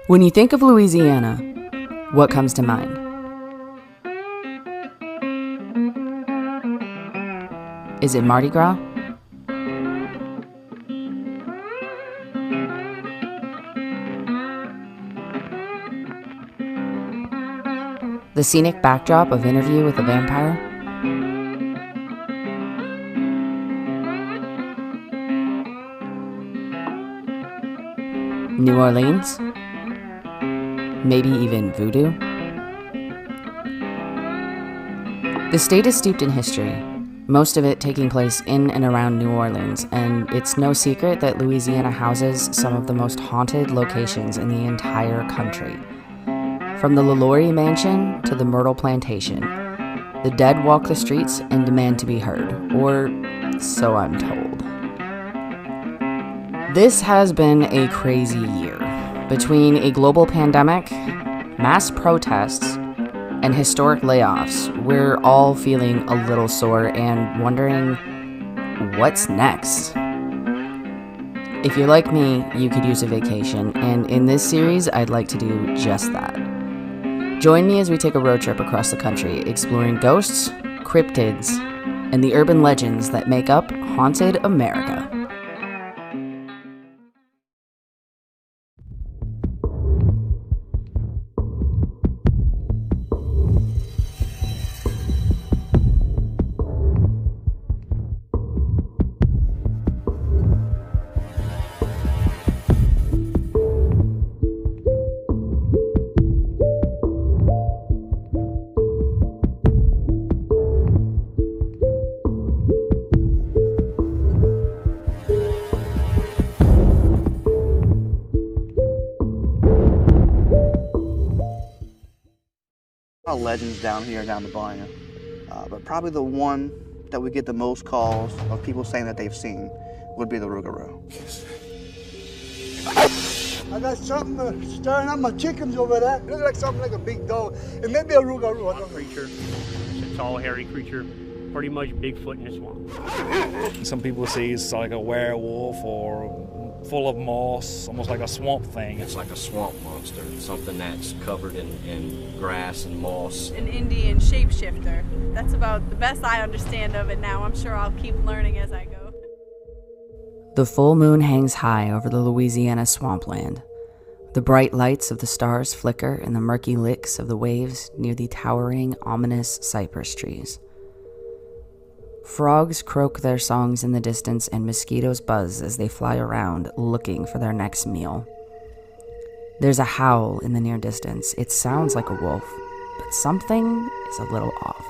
When you think of Louisiana, what comes to mind? Is it Mardi Gras? The scenic backdrop of Interview with a Vampire? New Orleans? Maybe even voodoo? The state is steeped in history, most of it taking place in and around New Orleans, and it's no secret that Louisiana houses some of the most haunted locations in the entire country. From the Lawrie Mansion to the Myrtle Plantation, the dead walk the streets and demand to be heard, or so I'm told. This has been a crazy year. Between a global pandemic, mass protests, and historic layoffs, we're all feeling a little sore and wondering what's next. If you're like me, you could use a vacation, and in this series, I'd like to do just that. Join me as we take a road trip across the country, exploring ghosts, cryptids, and the urban legends that make up Haunted America. Legends down here, down the bayou, but probably the one that we get the most calls of people saying that they've seen would be the Rougarou. I got something stirring up my chickens over there. It looks like something like a big dog. It may be a Rougarou. I don't know. Creature. It's a tall, hairy creature. Pretty much Bigfoot in the swamp. Some people say it's like a werewolf or full of moss, almost like a swamp thing. It's like a swamp monster, something that's covered in grass and moss. An Indian shapeshifter. That's about the best I understand of it now. I'm sure I'll keep learning as I go. The full moon hangs high over the Louisiana swampland. The bright lights of the stars flicker in the murky licks of the waves near the towering, ominous cypress trees. Frogs croak their songs in the distance and mosquitoes buzz as they fly around looking for their next meal. There's a howl in the near distance. It sounds like a wolf, but something is a little off.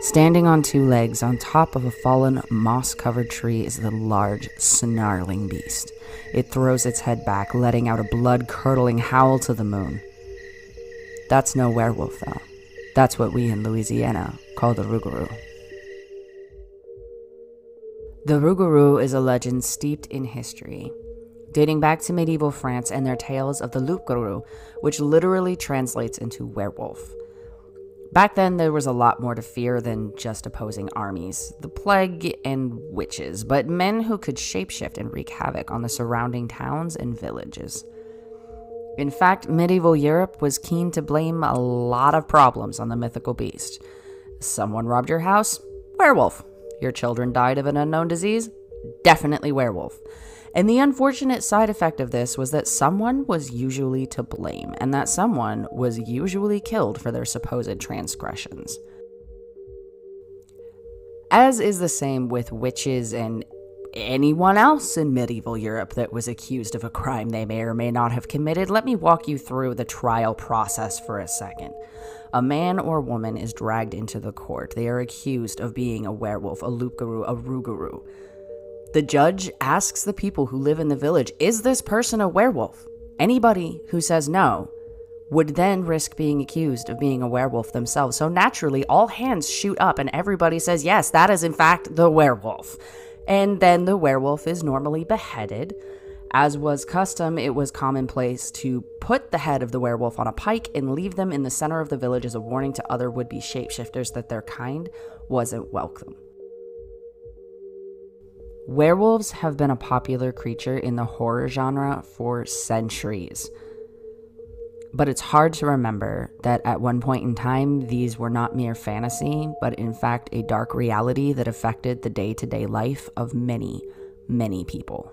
Standing on two legs on top of a fallen moss-covered tree is the large, snarling beast. It throws its head back, letting out a blood-curdling howl to the moon. That's no werewolf, though. That's what we in Louisiana call the Rougarou. The Rougarou is a legend steeped in history, dating back to medieval France and their tales of the Loup-garou, which literally translates into werewolf. Back then, there was a lot more to fear than just opposing armies, the plague, and witches, but men who could shapeshift and wreak havoc on the surrounding towns and villages. In fact, medieval Europe was keen to blame a lot of problems on the mythical beast. Someone robbed your house? Werewolf. Your children died of an unknown disease? Definitely werewolf. And the unfortunate side effect of this was that someone was usually to blame, and that someone was usually killed for their supposed transgressions. As is the same with witches and anyone else in medieval Europe that was accused of a crime they may or may not have committed, let me walk you through the trial process for a second. A man or woman is dragged into the court. They are accused of being a werewolf, a loup-garou, a rougarou. The judge asks the people who live in the village, is this person a werewolf? Anybody who says no would then risk being accused of being a werewolf themselves. So naturally, all hands shoot up and everybody says, yes, that is in fact the werewolf. And then the werewolf is normally beheaded. As was custom, it was commonplace to put the head of the werewolf on a pike and leave them in the center of the village as a warning to other would-be shapeshifters that their kind wasn't welcome. Werewolves have been a popular creature in the horror genre for centuries. But it's hard to remember that at one point in time, these were not mere fantasy, but in fact a dark reality that affected the day-to-day life of many, many people.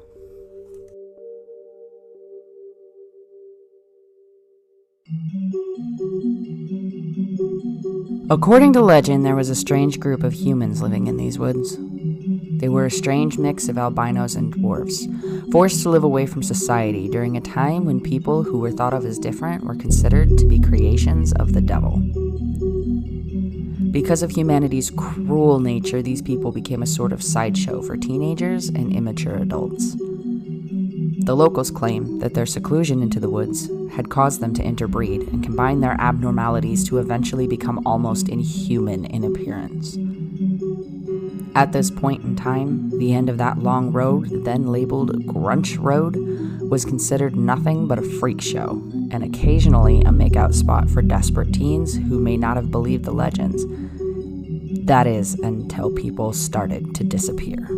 According to legend, there was a strange group of humans living in these woods. They were a strange mix of albinos and dwarves, forced to live away from society during a time when people who were thought of as different were considered to be creations of the devil. Because of humanity's cruel nature, these people became a sort of sideshow for teenagers and immature adults. The locals claim that their seclusion into the woods had caused them to interbreed and combine their abnormalities to eventually become almost inhuman in appearance. At this point in time, the end of that long road, then labeled Brunch Road, was considered nothing but a freak show, and occasionally a makeout spot for desperate teens who may not have believed the legends. That is, until people started to disappear.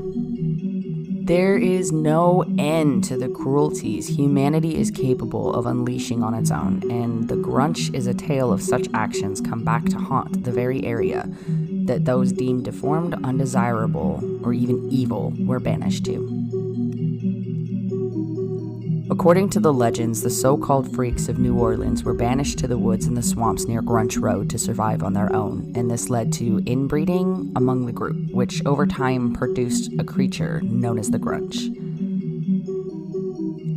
There is no end to the cruelties humanity is capable of unleashing on its own, and the Grudge is a tale of such actions come back to haunt the very area that those deemed deformed, undesirable, or even evil were banished to. According to the legends, the so-called freaks of New Orleans were banished to the woods and the swamps near Brunch Road to survive on their own, and this led to inbreeding among the group, which over time produced a creature known as the Grudge.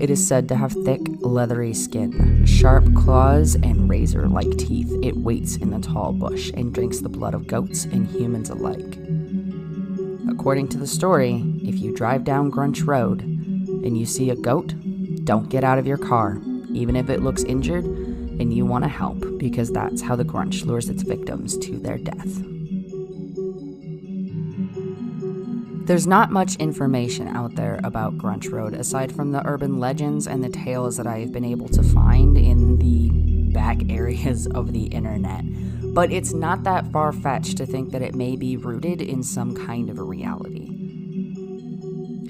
It is said to have thick, leathery skin, sharp claws, and razor-like teeth. It waits in the tall bush and drinks the blood of goats and humans alike. According to the story, if you drive down Brunch Road and you see a goat, don't get out of your car, even if it looks injured and you want to help, because that's how the Grudge lures its victims to their death. There's not much information out there about Brunch Road aside from the urban legends and the tales that I've been able to find in the back areas of the internet. But it's not that far-fetched to think that it may be rooted in some kind of a reality.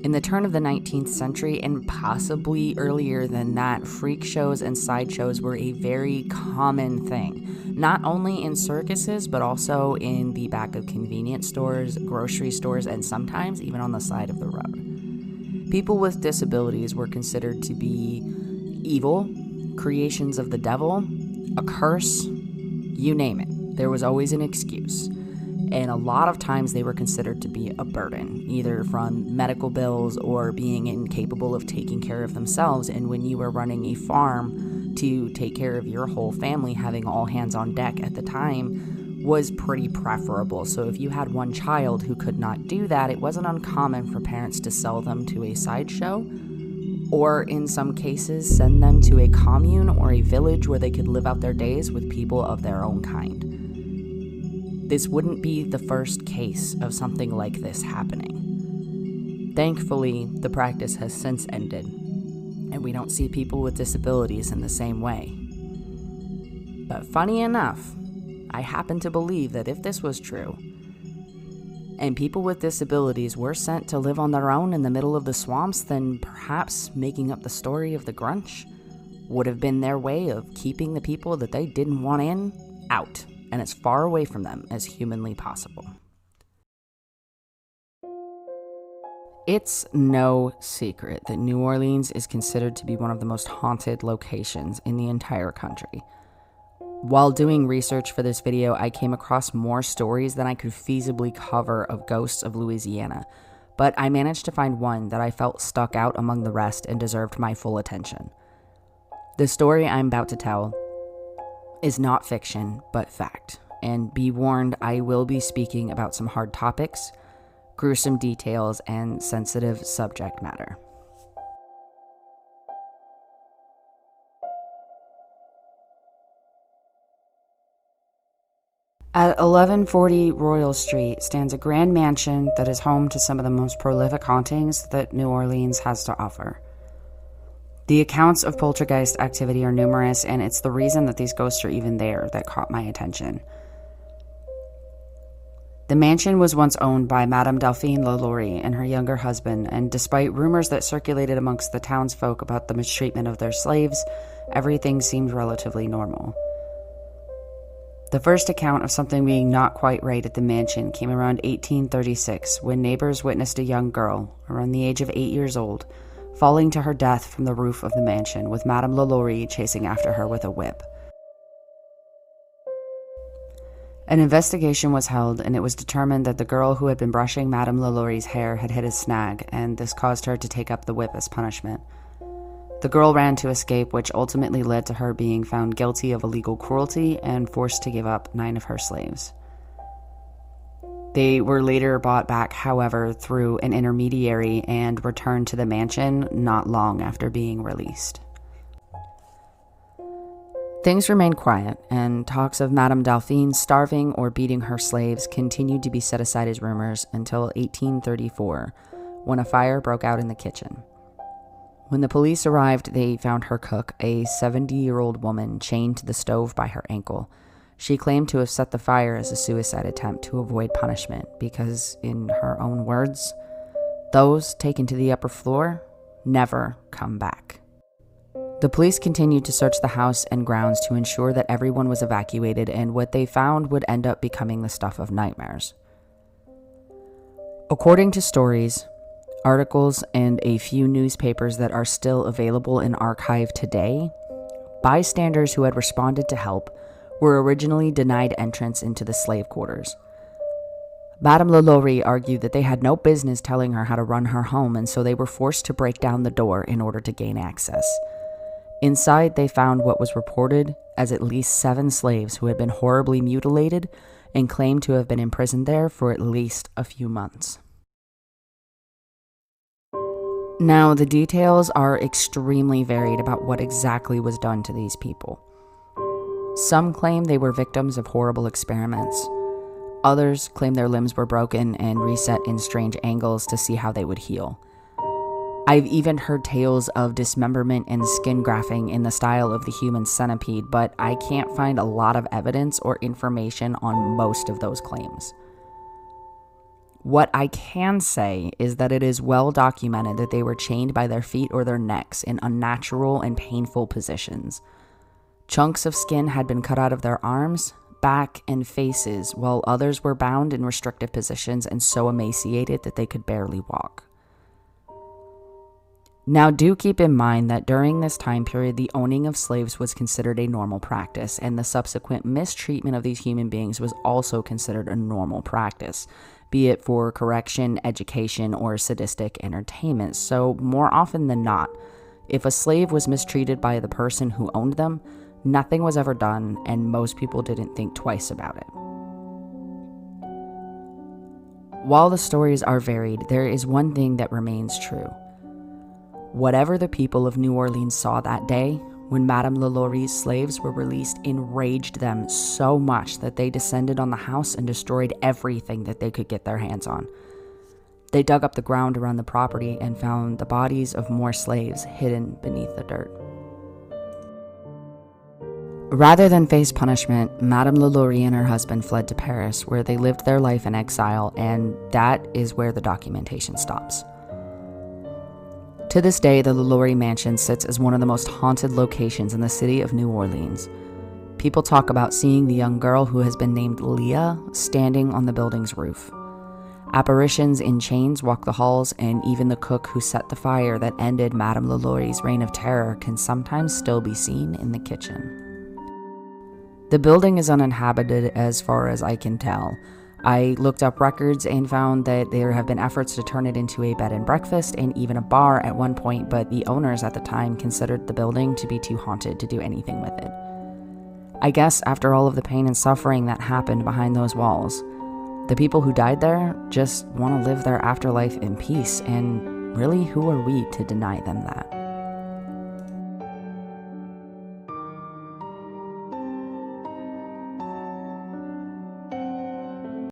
In the turn of the 19th century, and possibly earlier than that, freak shows and sideshows were a very common thing, not only in circuses, but also in the back of convenience stores, grocery stores, and sometimes even on the side of the road. People with disabilities were considered to be evil, creations of the devil, a curse, you name it. There was always an excuse. And a lot of times they were considered to be a burden, either from medical bills or being incapable of taking care of themselves. And when you were running a farm to take care of your whole family, having all hands on deck at the time was pretty preferable. So if you had one child who could not do that, it wasn't uncommon for parents to sell them to a sideshow, or in some cases send them to a commune or a village where they could live out their days with people of their own kind. This wouldn't be the first case of something like this happening. Thankfully, the practice has since ended, and we don't see people with disabilities in the same way. But funny enough, I happen to believe that if this was true, and people with disabilities were sent to live on their own in the middle of the swamps, then perhaps making up the story of the Grudge would have been their way of keeping the people that they didn't want in out, and as far away from them as humanly possible. It's no secret that New Orleans is considered to be one of the most haunted locations in the entire country. While doing research for this video, I came across more stories than I could feasibly cover of ghosts of Louisiana, but I managed to find one that I felt stuck out among the rest and deserved my full attention. The story I'm about to tell is not fiction, but fact. And be warned, I will be speaking about some hard topics, gruesome details, and sensitive subject matter. At 1140 Royal Street stands a grand mansion that is home to some of the most prolific hauntings that New Orleans has to offer. The accounts of poltergeist activity are numerous, and it's the reason that these ghosts are even there that caught my attention. The mansion was once owned by Madame Delphine Lawrie and her younger husband, and despite rumors that circulated amongst the townsfolk about the mistreatment of their slaves everything seemed relatively normal. The first account of something being not quite right at the mansion came around 1836 when neighbors witnessed a young girl, around the age of 8 years old, falling to her death from the roof of the mansion, with Madame Lawrie chasing after her with a whip. An investigation was held, and it was determined that the girl who had been brushing Madame Lawrie's hair had hit a snag, and this caused her to take up the whip as punishment. The girl ran to escape, which ultimately led to her being found guilty of illegal cruelty and forced to give up 9 of her slaves. They were later bought back, however, through an intermediary and returned to the mansion not long after being released. Things remained quiet, and talks of Madame Delphine starving or beating her slaves continued to be set aside as rumors until 1834, when a fire broke out in the kitchen. When the police arrived, they found her cook, a 70-year-old woman, chained to the stove by her ankle. She claimed to have set the fire as a suicide attempt to avoid punishment because, in her own words, those taken to the upper floor never come back. The police continued to search the house and grounds to ensure that everyone was evacuated, and what they found would end up becoming the stuff of nightmares. According to stories, articles, and a few newspapers that are still available in archive today, bystanders who had responded to help were originally denied entrance into the slave quarters. Madame Lawrie argued that they had no business telling her how to run her home, and so they were forced to break down the door in order to gain access. Inside, they found what was reported as at least 7 slaves who had been horribly mutilated and claimed to have been imprisoned there for at least a few months. Now, the details are extremely varied about what exactly was done to these people. Some claim they were victims of horrible experiments. Others claim their limbs were broken and reset in strange angles to see how they would heal. I've even heard tales of dismemberment and skin grafting in the style of the human centipede, but I can't find a lot of evidence or information on most of those claims. What I can say is that it is well documented that they were chained by their feet or their necks in unnatural and painful positions. Chunks of skin had been cut out of their arms, back, and faces, while others were bound in restrictive positions and so emaciated that they could barely walk. Now, do keep in mind that during this time period, the owning of slaves was considered a normal practice, and the subsequent mistreatment of these human beings was also considered a normal practice, be it for correction, education, or sadistic entertainment. So, more often than not, if a slave was mistreated by the person who owned them, nothing was ever done, and most people didn't think twice about it. While the stories are varied, there is one thing that remains true. Whatever the people of New Orleans saw that day, when Madame Lawrie's slaves were released, enraged them so much that they descended on the house and destroyed everything that they could get their hands on. They dug up the ground around the property and found the bodies of more slaves hidden beneath the dirt. Rather than face punishment, Madame Lawrie and her husband fled to Paris, where they lived their life in exile, and that is where the documentation stops. To this day, the Lawrie Mansion sits as one of the most haunted locations in the city of New Orleans. People talk about seeing the young girl who has been named Leah standing on the building's roof. Apparitions in chains walk the halls, and even the cook who set the fire that ended Madame Lawrie's reign of terror can sometimes still be seen in the kitchen. The building is uninhabited as far as I can tell. I looked up records and found that there have been efforts to turn it into a bed and breakfast and even a bar at one point, but the owners at the time considered the building to be too haunted to do anything with it. I guess after all of the pain and suffering that happened behind those walls, the people who died there just want to live their afterlife in peace, and really, who are we to deny them that?